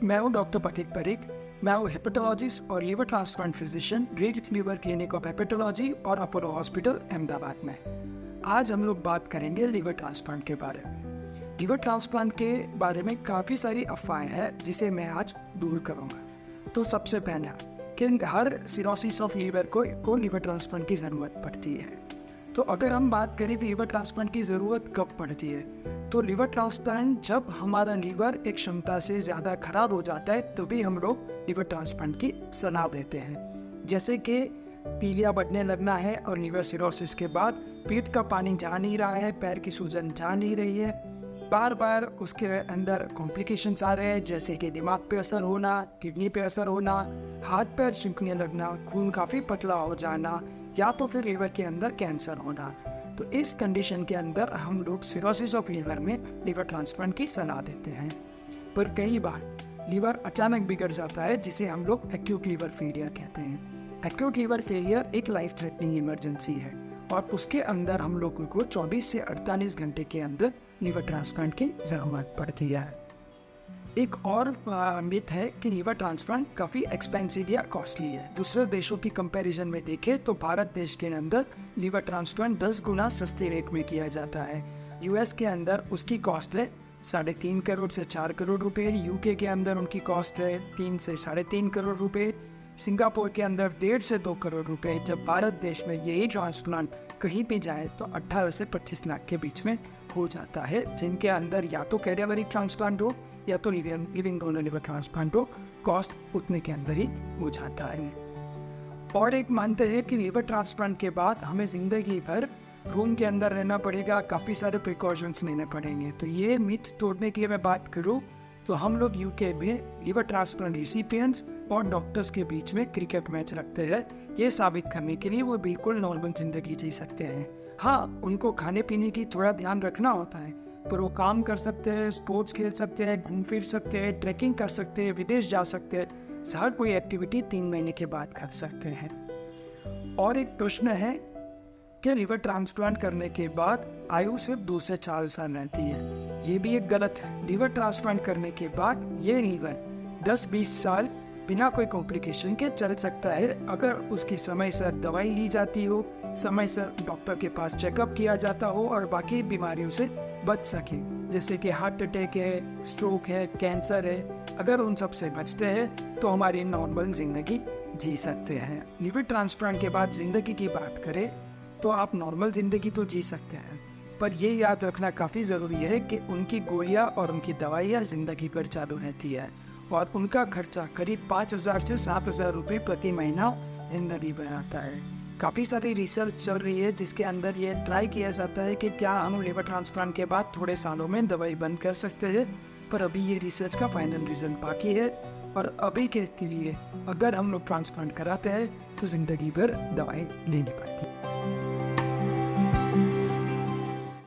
मैं हूं डॉक्टर प्रतीक परीख। मैं हूं हेपेटोलॉजिस्ट और liver transplant physician, great liver clinic of hepatology और अपोलो हॉस्पिटल अहमदाबाद में। आज हम लोग बात करेंगे लीवर ट्रांसप्लांट के बारे में। लीवर ट्रांसप्लांट के बारे में काफ़ी सारी अफवाहें हैं जिसे मैं आज दूर करूँगा। तो सबसे पहला कि हर सिरोसिस ऑफ लीवर को लीवर ट्रांसप्लांट की ज़रूरत पड़ती है। तो अगर हम बात करें कि लीवर ट्रांसप्लांट की ज़रूरत कब पड़ती है, तो लीवर ट्रांसप्लांट जब हमारा लीवर एक क्षमता से ज़्यादा खराब हो जाता है तभी हम लोग लीवर ट्रांसप्लांट की सलाह देते हैं। जैसे कि पीलिया बढ़ने लगना है और लीवर सिरोसिस के बाद पेट का पानी जा नहीं रहा है, पैर की सूजन जा नहीं रही है, बार बार उसके अंदर कॉम्प्लिकेशंस आ रहे हैं, जैसे कि दिमाग पे असर होना, किडनी पे असर होना, हाथ पैर सूखने लगना, खून काफ़ी पतला हो जाना, या तो फिर लीवर के अंदर कैंसर होना। तो इस कंडीशन के अंदर हम लोग सिरोसिस ऑफ लीवर में लीवर ट्रांसप्लांट की सलाह देते हैं। पर कई बार लीवर अचानक बिगड़ जाता है जिसे हम लोग एक्यूट लीवर फेलियर कहते हैं। एक्यूट लीवर फेलियर एक लाइफ थ्रेटनिंग इमरजेंसी है और उसके अंदर हम लोगों को 24 से 48 घंटे के अंदर लीवर ट्रांसप्लांट की ज़रूरत पड़ती है। एक और मिथ है कि लीवर ट्रांसप्लांट काफ़ी एक्सपेंसिव या कॉस्टली है। दूसरे देशों की कंपैरिजन में देखें तो भारत देश के अंदर लीवर ट्रांसप्लांट 10 गुना सस्ते रेट में किया जाता है। यूएस के अंदर उसकी कॉस्ट है 3.5 करोड़ से 4 करोड़ रुपए, यूके के अंदर उनकी कॉस्ट है 3 से 3.5 करोड़ रुपए, सिंगापुर के अंदर 1.5 से 2 करोड़ रुपए। जब भारत देश में यही ट्रांसप्लांट कहीं भी जाए तो 18 से 25 लाख के बीच में हो जाता है, जिनके अंदर या तो कैडिवरी ट्रांसप्लांट हो या तो लिविंग डोनर लिवर ट्रांसप्लांट हो, कॉस्ट उतने के अंदर ही हो जाता है। और एक मानते हैं कि लीवर ट्रांसप्लांट के बाद हमें ज़िंदगी भर रूम के अंदर रहना पड़ेगा, काफ़ी सारे प्रिकॉशंस लेने पड़ेंगे। तो ये मिथ तोड़ने की मैं बात करूँ तो हम लोग यूके में लीवर ट्रांसप्लांट रिसिपिएंट्स और डॉक्टर्स के बीच में क्रिकेट मैच रखते हैं, ये साबित करने के लिए वो बिल्कुल नॉर्मल ज़िंदगी जी सकते हैं। हाँ, उनको खाने पीने की थोड़ा ध्यान रखना होता है, पर वो काम कर सकते हैं, स्पोर्ट्स खेल सकते हैं, घूम फिर सकते हैं, ट्रैकिंग कर सकते हैं, विदेश जा सकते हैं, हर कोई एक्टिविटी 3 महीने के बाद कर सकते हैं। और एक प्रश्न है कि लीवर ट्रांसप्लांट करने के बाद आयु सिर्फ 2 से 4 साल रहती है। ये भी एक गलत है। लीवर ट्रांसप्लांट करने के बाद ये लीवर 10-20 साल बिना कोई कॉम्प्लिकेशन के चल सकता है, अगर उसकी समय से दवाई ली जाती हो, समय से डॉक्टर के पास चेकअप किया जाता हो और बाकी बीमारियों से बच सके, जैसे कि हार्ट अटैक है, स्ट्रोक है, कैंसर है। अगर उन सब से बचते हैं तो हमारी नॉर्मल ज़िंदगी जी सकते हैं। लीवर ट्रांसप्लांट के बाद ज़िंदगी की बात करें तो आप नॉर्मल ज़िंदगी तो जी सकते हैं, पर ये याद रखना काफ़ी ज़रूरी है कि उनकी गोलियां और उनकी दवाइयाँ ज़िंदगी भर चालू रहती है और उनका खर्चा करीब 5,000 से 7,000 रुपये प्रति महीना ज़िंदगी भर आता है। काफ़ी सारी रिसर्च चल रही है जिसके अंदर ये ट्राई किया जाता है कि क्या हम लीवर ट्रांसप्लांट के बाद थोड़े सालों में दवाई बंद कर सकते हैं, पर अभी ये रिसर्च का फाइनल रिजल्ट बाकी है। और अभी के लिए अगर हम लोग ट्रांसप्लांट कराते हैं तो ज़िंदगी भर दवाई लेनी पड़ती है।